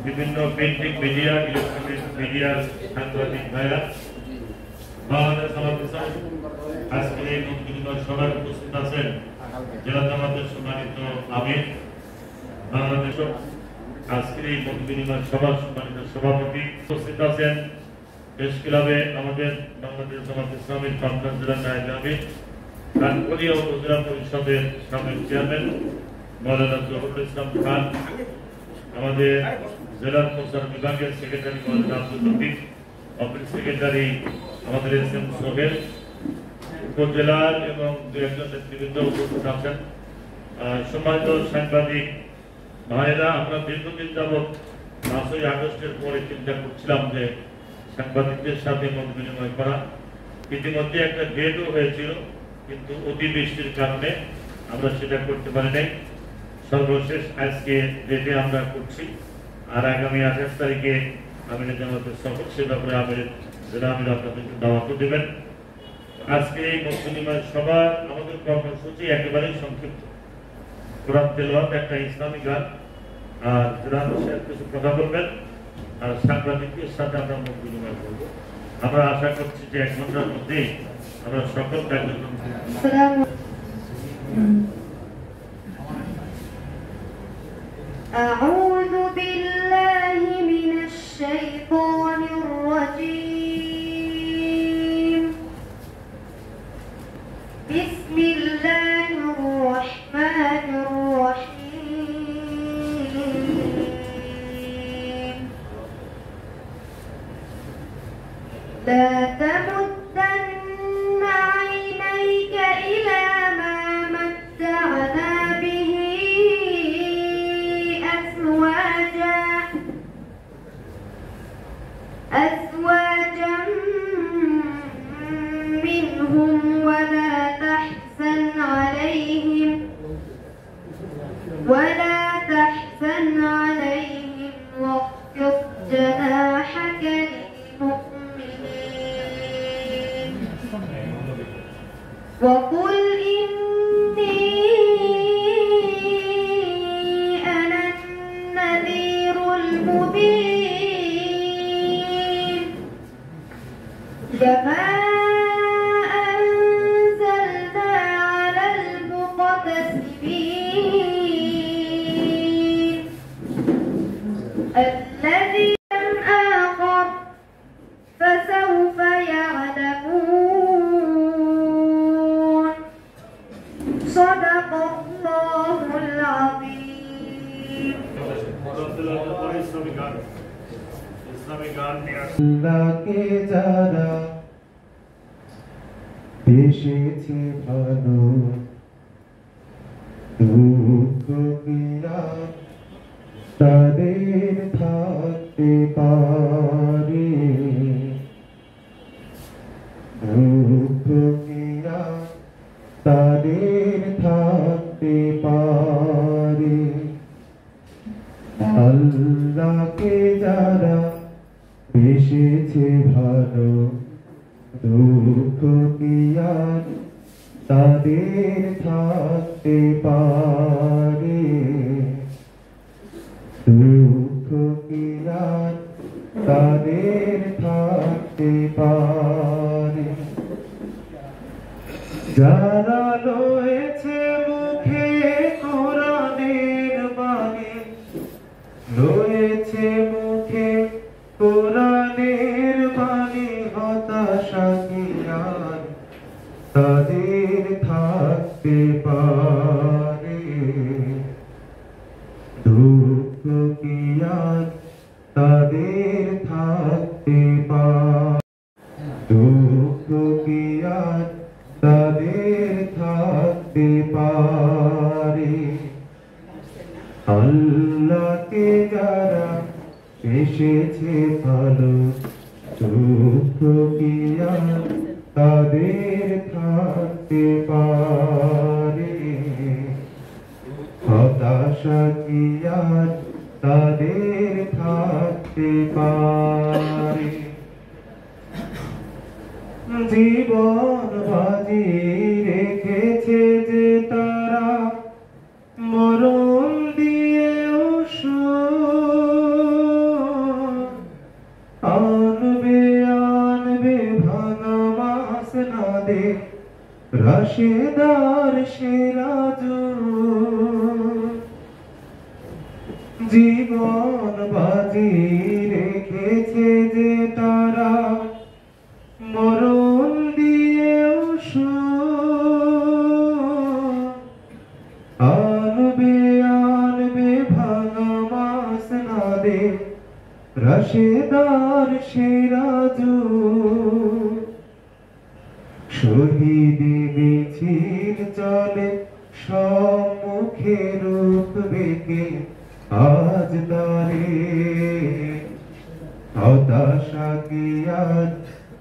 বিভিন্ন printing media, electronic মিডিয়ার সাংবাদিক ভাইরা, বাংলাদেশ জামাত আজকের এই মতবিনিময় সভায় উপস্থিত আছেন জেলা জামাতের সম্মানিত আমির, বাংলাদেশ আজকের এই মতবিনিময় সভার সম্মানিত সভাপতি, উপস্থিত আছেন প্রেস ক্লাবে আমাদের বাংলাদেশ জামাত ইসলামীর পাবনা জেলার নায়েব আমির, কানকরিয়া উপজেলা পরিষদের সাবেক চেয়ারম্যান মৌলানা জহুরুল ইসলাম খান, আমাদের জেলার প্রচার বিভাগের সেক্রেটারি মৌলানা আব্দুল লতিফ, অফিস সেক্রেটারি আমাদের এস.এম. সোহেল, উপজেলার এবং দু একজন নেতৃবৃন্দ উপস্থিত আছেন। সম্মানিত সাংবাদিক ভাইয়েরা, আমরা দীর্ঘদিন যাবৎ 5ই আগস্টের পরে চিন্তা করছিলাম যে সাংবাদিকদের সাথে মত বিনিময় করা। ইতিমধ্যে একটা ডেটও হয়েছিল, কিন্তু অতিবৃষ্টির কারণে আমরা সেটা করতে পারি নাই। সর্বশেষ আজকে ডেটে আমরা করছি, আর আগামী 28 তারিখে আমিরের জামাতের সফর, সে ব্যাপারে আমিরের জেলা আমির আপনাদেরকে দাওয়াত দেবেন। আজকে এই মত বিনিময় সভা আমাদের কর্মসূচি একেবারেই সংক্ষিপ্ত। কোরআন তেলাওয়াত, একটা ইসলামী গান, আর জেলা আমির কিছু কথা বলবেন, আর সাংবাদিকদের সাথে আমরা মত বিনিময় করব। আমরা আশা করছি যে 1 ঘন্টার মধ্যেই আমরা সকল কার্যক্রম أعوذ بالله من الشيطان الرجيم. بسم الله الرحمن الرحيم. لا تمدن عينيك إلى ما متعنا به أزواجا منهم ولا تحزن عليهم واخفض جناحك للمؤمنين وقل إني أنا النذير المبين. كما أنزلنا على المقتسمين الذين آخر فسوف يعلمون. صدق الله العظيم. আল্লাহকে যারা এসেছে ভালো, দুঃখ পীড়া তাদের থাকতে পারে, দুঃখ পীড়া তাদের থাকতে পারে। আল্লাহকে যারা এসেছে ভালো, দুঃখ কি আর তাদের থাকতে পারে, দুঃখ কি আর তাদের থাকতে পারে। যারা রয়েছে মুখে কোরআনের বাণী, রয়েছে মুখে কোরআনের বাণী, হতাশা কি আর তাদের থাকতে পারে, দুঃখ কি আর তাদের থাকতে পারে, দুঃখ কি আর তাদের থাকতে পারে। আল্লাহকে যারা এসেছে ভালো, দুঃখ কি আর তাদের থাকতে পারে, হতাশা কি আর তাদের থাকতে পারে। জীবন বাজি রেখেছে যে তারা, মরণ দিয়েও রাশেদার সিরাজু জীবন বাজি রেখেছে যে তারা মরণ দিয়েও আনবে আনবে ভাঙা মাস না দে রাশেদার সিরাজু শহীদি মিছিল চলে সম্মুখে রুখবে কে আজ তারে হতাশা কি আজ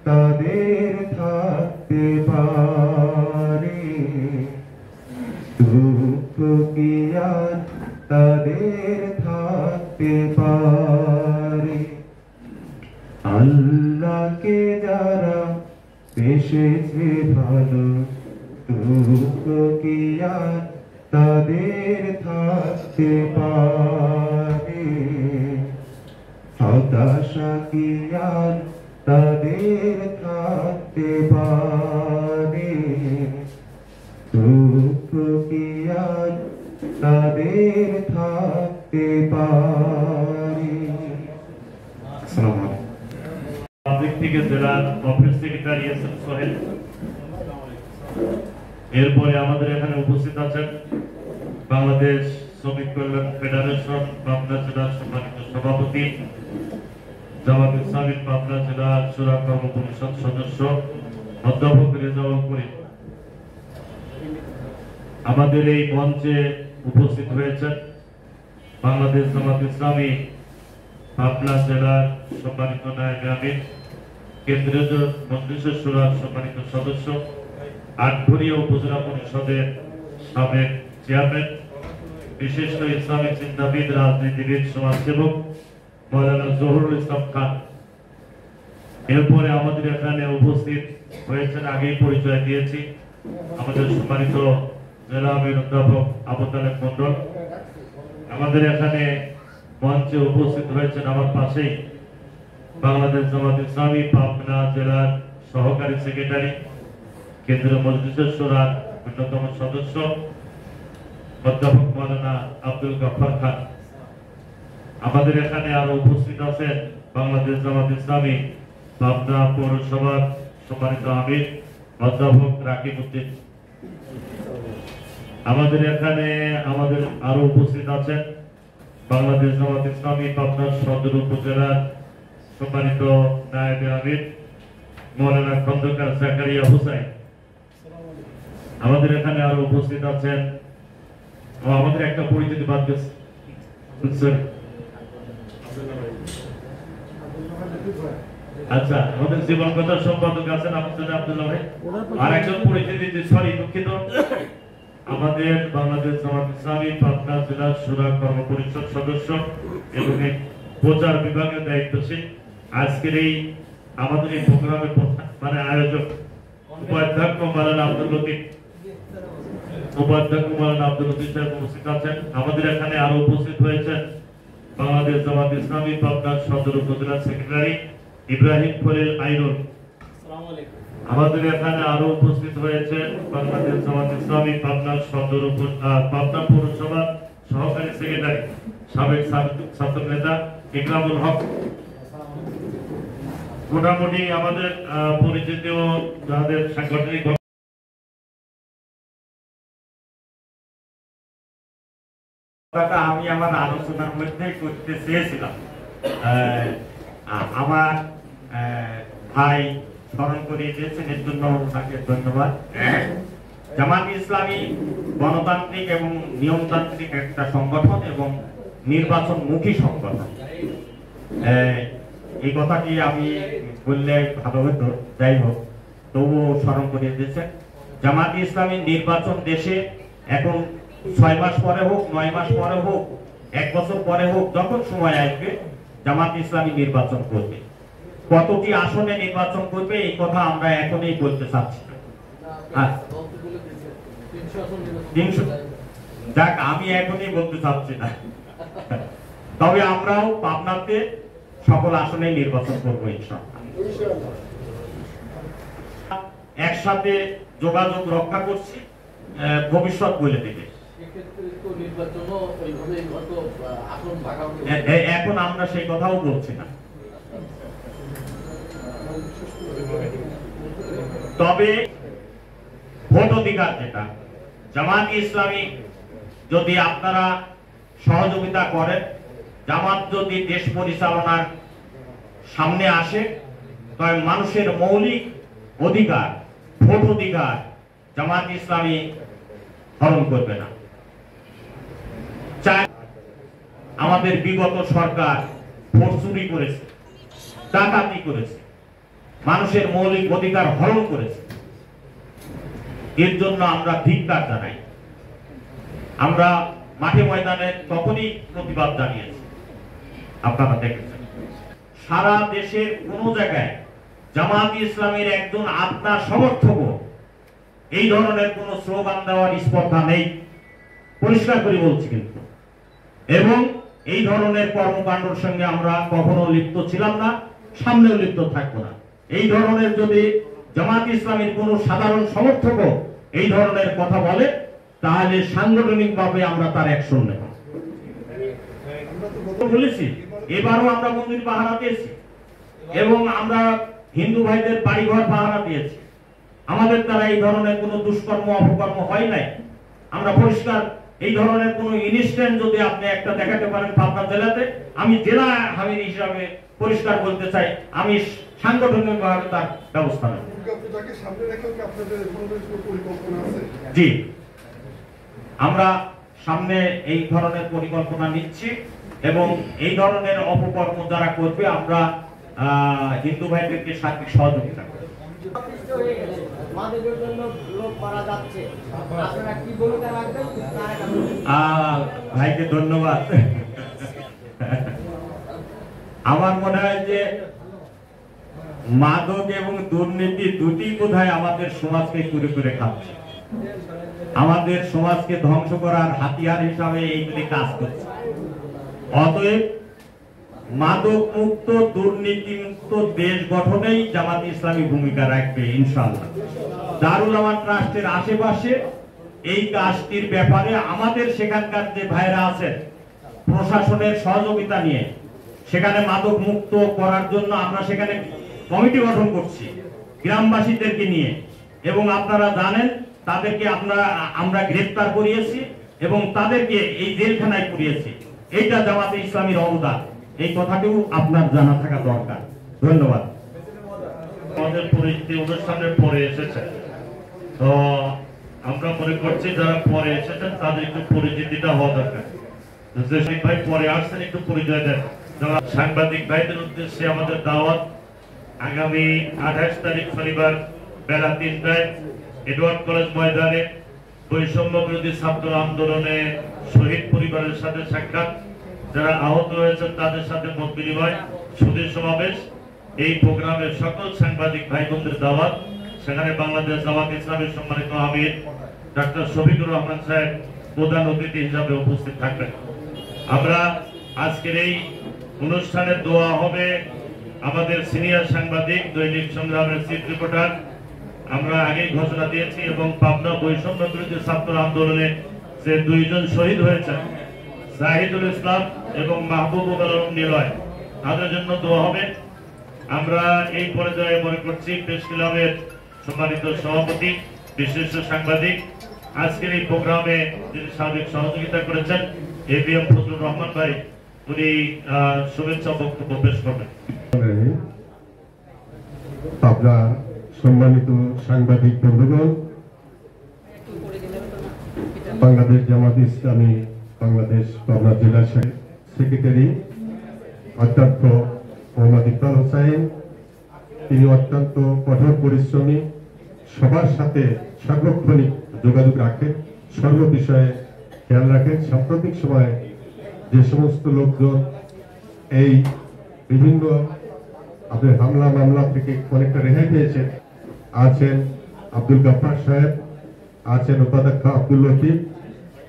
তাদের থাকতে পারে দুঃখ কি আজ তাদের থাকতে পারে আল্লাহকে যারা এসেছে ভালো দুঃখ কি আর তাদের থাকতে পারে হতাশা কি আর তাদের থাকতে পারে দুঃখ কি আর তাদের থাকতে পারে। আসসালামু আলাইকুম। পাবলিক থেকে জেলার অফিস সেক্রেটারি এসএম সোহেল, এরপরে আমাদের এখানে উপস্থিত আছেন বাংলাদেশ শ্রমিক কল্যাণ ফেডারেশন পাবনা জেলার সম্মানিত সভাপতি, জামাত ইসলামী পাবনা জেলা শূরা কর্ম পরিষদ সদস্য অধ্যাপক রেজাউল করিম। আমাদের এই মঞ্চে উপস্থিত হয়েছেন বাংলাদেশ জামাত ইসলামী পাবনা জেলার সম্মানিত নায়েবে আমির, কেন্দ্রীয় মজলিসের শূরার সম্মানিত সদস্য, আটঘরিয়া উপজেলা পরিষদের সাবেক চেয়ারম্যান, বিশিষ্ট ইসলামিক চিন্তাবিদ, রাজনীতিবিদ, সমাজসেবক মৌলানা জহুরুল ইসলাম খান। এরপরে আমাদের এখানে উপস্থিত হয়েছেন, আগেই পরিচয় দিয়েছি, আমাদের সম্মানিত জেলা আমির অধ্যাপক আবু তালেব মন্ডল। আমাদের এখানে মঞ্চে উপস্থিত হয়েছেন আমার পাশেই বাংলাদেশ জামাত ইসলামী পাবনা জেলার সহকারী সেক্রেটারি, কেন্দ্রীয় মজলিসের শূরার অন্যতম সদস্য অধ্যাপক মৌলানা আব্দুল গফফার খান। আমাদের এখানে আরো উপস্থিত আছেন বাংলাদেশ জামাত ইসলামী পাবনা পৌরসভার সম্মানিত আমির অধ্যাপক রাকিব উদ্দিন। আমাদের এখানে আরো উপস্থিত আছেন বাংলাদেশ জামাত ইসলামী পাবনা সদর উপজেলার সম্মানিত নায়েবে আমির মৌলানা খন্দকার জাকারিয়া হুসাইন। আমাদের এখানে আরো উপস্থিত আছেন, আমাদের একটা পরিচিতি বাদ গেছে, আচ্ছা, আমাদের জীবনকথার সম্পাদক আছেন আব্দুল্লাহ ভাই, আর একজন পরিচিতি, সরি দুঃখিত, আমাদের বাংলাদেশ জামাত ইসলামী পাবনা জেলা শূরা কর্ম পরিষদ সদস্য এবং প্রচার বিভাগের দায়িত্বশীল, আজকের এই আমাদের এই প্রোগ্রামের মানে আয়োজক উপাধ্যক্ষ মৌলানা আব্দুল লতিফ সাহেব উপস্থিত আছেন। আমাদের এখানে আরো উপস্থিত হয়েছেন বাংলাদেশ জামাত ইসলামী পাবনা সদর উপজেলা সেক্রেটারি ইব্রাহিম খলিল আইনুল। আমাদের এখানে আরো উপস্থিত হয়েছেন বাংলাদেশ জামাত ইসলামী পাবনা সদর পাবনা পৌরসভার সহকারী সেক্রেটারি সাবেক ছাত্র নেতা ইকরামুল হক। মোটামুটি আমাদের পরিচিত যাদের সাংগঠনিক আমি আমার আলোচনার মধ্যে করতে চেয়েছিলাম, আমার ভাই স্মরণ করিয়ে দিয়েছেন, এর জন্য তাকে ধন্যবাদ। জামাত ইসলামী গণতান্ত্রিক এবং নিয়মতান্ত্রিক একটা সংগঠন এবং নির্বাচনমুখী সংগঠন। এই কথাটি আমি বললে ভালো হতো, যাই হোক তবুও স্মরণ করিয়ে দিয়েছেন। জামাত ইসলামী নির্বাচন দেশে এখন 6 মাস পরে হোক, 9 মাস পরে হোক, 1 বছর পরে হোক, যখন সময় আসবে জামাত ইসলামী নির্বাচন করবে। কতটি আসনে নির্বাচন করবে এই কথা আমরা এখনই বলতে চাচ্ছি না। যাক, আমি এখনই বলতে চাচ্ছি না, তবে আমরাও পাবনাতে সকল আসনে নির্বাচন করবো ইনশাআল্লাহ। একসাথে যোগাযোগ রক্ষা করছি, ভবিষ্যৎ বলে দেবে। এখন আমরা সেই কথাও বলছি না। তবে ভোট অধিকার যেটা, জামাত ইসলামী যদি আপনারা সহযোগিতা করেন, জামাত যদি দেশ পরিচালনার সামনে আসে, তবে মানুষের মৌলিক অধিকার, ভোট অধিকার জামাত ইসলামী হরণ করবে না। আমাদের বিগত সরকার ভোট চুরি করেছে, ডাকাতি করেছে, মানুষের মৌলিক অধিকার হরণ করেছে। এর জন্য আমরা ধিক্কার জানাই। আমরা মাঠে ময়দানে তখনই প্রতিবাদ জানিয়েছি, আপনারা দেখেছেন। সারা দেশের কোন জায়গায় জামাত ইসলামের একজন আত্মা সমর্থক এই ধরনের কোন স্লোগান দেওয়ার স্পর্ধা নেই, পরিষ্কার করে বলছি কিন্তু। এবং এই ধরনের কর্মকাণ্ডের সঙ্গে আমরা কখনো লিপ্ত ছিলাম না, সামনেও লিপ্ত থাকবো না। এই ধরনের যদি জামাত ইসলামের কোন সাধারণ সমর্থক এই ধরনের কথা বলে, তাহলে সাংগঠনিকভাবে আমরা তার অ্যাকশন নেব। বলেছি এবারও আমরা মন্দির পাহারা দিয়েছি এবং আমরা হিন্দু ভাইদের বাড়িঘর পাহারা দিয়েছি। আমাদের দ্বারা এই ধরনের কোনো দুষ্কর্ম অপকর্ম হয় নাই। আমরা পরিষ্কার এই ধরনের কোনো ইনস্ট্যান্ট যদি আপনি একটা দেখাতে পারেন পাবনা জেলাতে, আমি জেলা আমির হিসাবে পরিষ্কার বলতে চাই, আমি সাংগঠনিকভাবে তার ব্যবস্থা নেব। জি, আমরা সামনে এই ধরনের পরিকল্পনা নিচ্ছি এবং এই ধরনের অপকর্ম যারা করবে আমরা হিন্দু ভাইদেরকে সার্বিক সহযোগিতা করব। ভাইকে ধন্যবাদ। আমার মনে হয় যে মাদক এবং দুর্নীতি দুটি বোধহয় আমাদের সমাজকে কুরে কুরে খাচ্ছে, আমাদের সমাজকে ধ্বংস করার হাতিয়ার হিসাবে এইগুলি কাজ করছে। অতএব মাদক মুক্ত, দুর্নীতি মুক্ত দেশ গঠনেই জামাত ইসলামী ভূমিকা রাখবে ইনশাআল্লাহ। দারুল আমান ট্রাস্টের আশেপাশে এই কাজটির ব্যাপারে আমাদের সেখানকার যে ভাইরা আছেন, প্রশাসনের সহযোগিতা নিয়ে সেখানে মাদক মুক্ত করার জন্য আমরা সেখানে কমিটি গঠন করছি গ্রামবাসীদেরকে নিয়ে, এবং আপনারা জানেন তাদেরকে আমরা গ্রেফতার করিয়েছি এবং তাদেরকে এই জেলখানায় পুরিয়েছি। এইটা জামাতে ইসলামীর অবদান, এই কথাটিও আপনার জানা থাকা দরকার। ধন্যবাদ। আমাদের পরিচিতি অনুষ্ঠানের পরে এসেছেন, তো আমরা মনে করছি যারা পরে এসেছেন তাদের একটু পরিচিতিটা হওয়া দরকার। ভাই পরে আসছেন, একটু পরিচয় দেন। সাংবাদিক ভাইদের উদ্দেশ্যে আমাদের দাওয়াত, আগামী 28 তারিখ শনিবার বেলা 3টায় এডওয়ার্ড কলেজ ময়দানে বৈষম্য বিরোধী ছাত্র আন্দোলনে শহীদ পরিবারের সাথে সাক্ষাৎ, যারা আহত হয়েছেন তাদের সাথে মত বিনিময়, সুধী সমাবেশ। এই প্রোগ্রামের সকল সাংবাদিক ভাই বোনদের দাওয়াত। সেখানে বাংলাদেশ জামাত ইসলামের সম্মানিত আমির ডাক্তার শফিকুর রহমান সাহেব প্রধান অতিথি হিসাবে উপস্থিত থাকবেন। আমরা আজকের এই অনুষ্ঠানে দোয়া হবে আমাদের সিনিয়র সাংবাদিক, দৈনিক সংগ্রামের চিফ রিপোর্টার, আমরা আগেই ঘোষণা দিয়েছি, এবং পাবনা বৈষম্য বিরোধী ছাত্র আন্দোলনে যে দুইজন শহীদ হয়েছেন, জাহিদুল ইসলাম এবং মাহবুবুল আলম নিলয়, তাদের জন্য দোয়া হবে। আমরা এই পর্যায়ে মনে করছি প্রেস ক্লাবের সম্মানিত সভাপতি, বিশিষ্ট সাংবাদিক, আজকের এই প্রোগ্রামে যিনি সার্বিক সহযোগিতা করেছেন এবিএম ফজলুর রহমান ভাই, উনি শুভেচ্ছা বক্তব্য পেশ করবেন। আপনার সম্মানিত সাংবাদিক বন্ধুগণ, বাংলাদেশ জামাত ইসলামী বাংলাদেশ পাবনা জেলা সেক্রেটারি অধ্যক্ষ মোহাম্মদ ইকবাল হোসেন, তিনি অত্যন্ত কঠোর পরিশ্রমী, সবার সাথে সার্বক্ষণিক যোগাযোগ রাখেন, সর্ব বিষয়ে খেয়াল রাখেন। সাম্প্রতিক সময়ে যে সমস্ত লোকজন এই বিভিন্ন আপনার হামলা মামলা থেকে অনেকটা রেহাই পেয়েছেন, আছেন আব্দুল গাফফার সাহেব, আছেন উপাধ্যক্ষ আব্দুল লতিফ,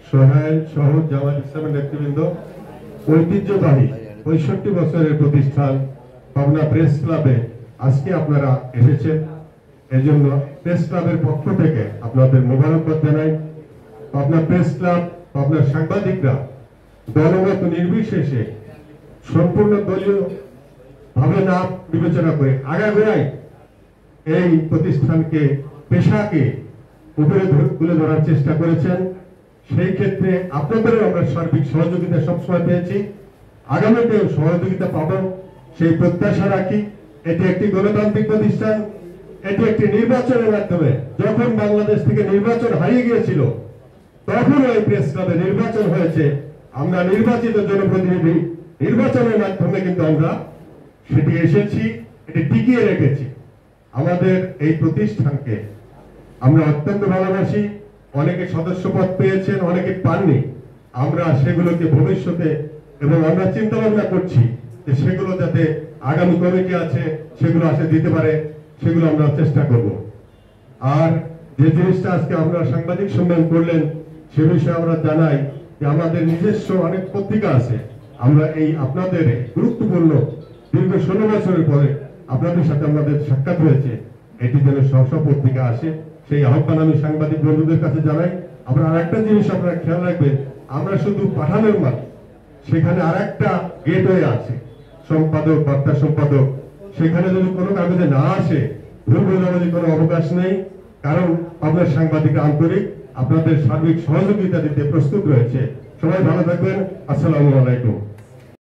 সোহেল সহ জামাত ইসলামের নেতৃবৃন্দ, ঐতিহ্যবাহী 65 বছরের প্রতিষ্ঠান পাবনা প্রেস ক্লাবে আজকে আপনারা এসেছেন এই জন্য প্রেস ক্লাবের পক্ষ থেকে আপনাদের মোবারকবাদ জানাই। আপনার প্রেস ক্লাব, আপনার সাংবাদিকরা দলগত নির্বিশেষে সম্পূর্ণ দলীয় ভাবে না বিবেচনা করে আগাগোড়াই এই প্রতিষ্ঠানকে, পেশাকে উপরে তুলে ধরার চেষ্টা করেছেন। সেই ক্ষেত্রে আপনাদেরও আমরা সার্বিক সহযোগিতা সবসময় পেয়েছি, আগামীতেও সহযোগিতা পাবো সেই প্রত্যাশা রাখি। এটি একটি গণতান্ত্রিক প্রতিষ্ঠান, এটি একটি নির্বাচনের মাধ্যমে, যখন বাংলাদেশ থেকে নির্বাচন হারিয়ে গিয়েছিল তখন ওই প্রেস ক্লাবে নির্বাচন হয়েছে। আমরা নির্বাচিত জনপ্রতিনিধি, নির্বাচনের মাধ্যমে কিন্তু আমরা সেটি এসেছি, এটি টিকিয়ে রেখেছি। আমাদের এই প্রতিষ্ঠানকে আমরা অত্যন্ত ভালোবাসি। অনেকে সদস্যপদ পেয়েছেন, অনেকে পাননি। আমরা সেগুলোকে ভবিষ্যতে, এবং আমরা চিন্তা ভাবনা করছি যে সেগুলো যাতে আগামী কমিটি আছে সেগুলো আসে দিতে পারে, সেগুলো আমরা চেষ্টা করব। আর যে জিনিসটা আজকে আপনারা সাংবাদিক সম্মেলন করলেন সে বিষয়ে আমরা জানাই যে আমাদের নিজস্ব অনেক পত্রিকা আছে। আমরা এই আপনাদের গুরুত্বপূর্ণ দীর্ঘ 16 বছরের পরে আপনাদের সাথে আমাদের সাক্ষাৎ হয়েছে, এটি যেন সব পত্রিকা আসে সেই আহ্বান আমি সাংবাদিক বন্ধুদের কাছে জানাই। আমরা আর একটা জিনিস আপনারা খেয়াল রাখবেন, আমরা শুধু পাঠানোর মাত্র, সেখানে আর একটা গেটওয়ে আছে, সম্পাদক, বার্তা সম্পাদক। সেখানে যদি কোনো কাগজে না আসে, ভুল বোঝাবুঝি কোনো অবকাশ নেই, কারণ আপনার সাংবাদিক আন্তরিক, আপনাদের সার্বিক সহযোগিতা দিতে প্রস্তুত রয়েছে। সবাই ভালো থাকবেন। আসসালামু আলাইকুম।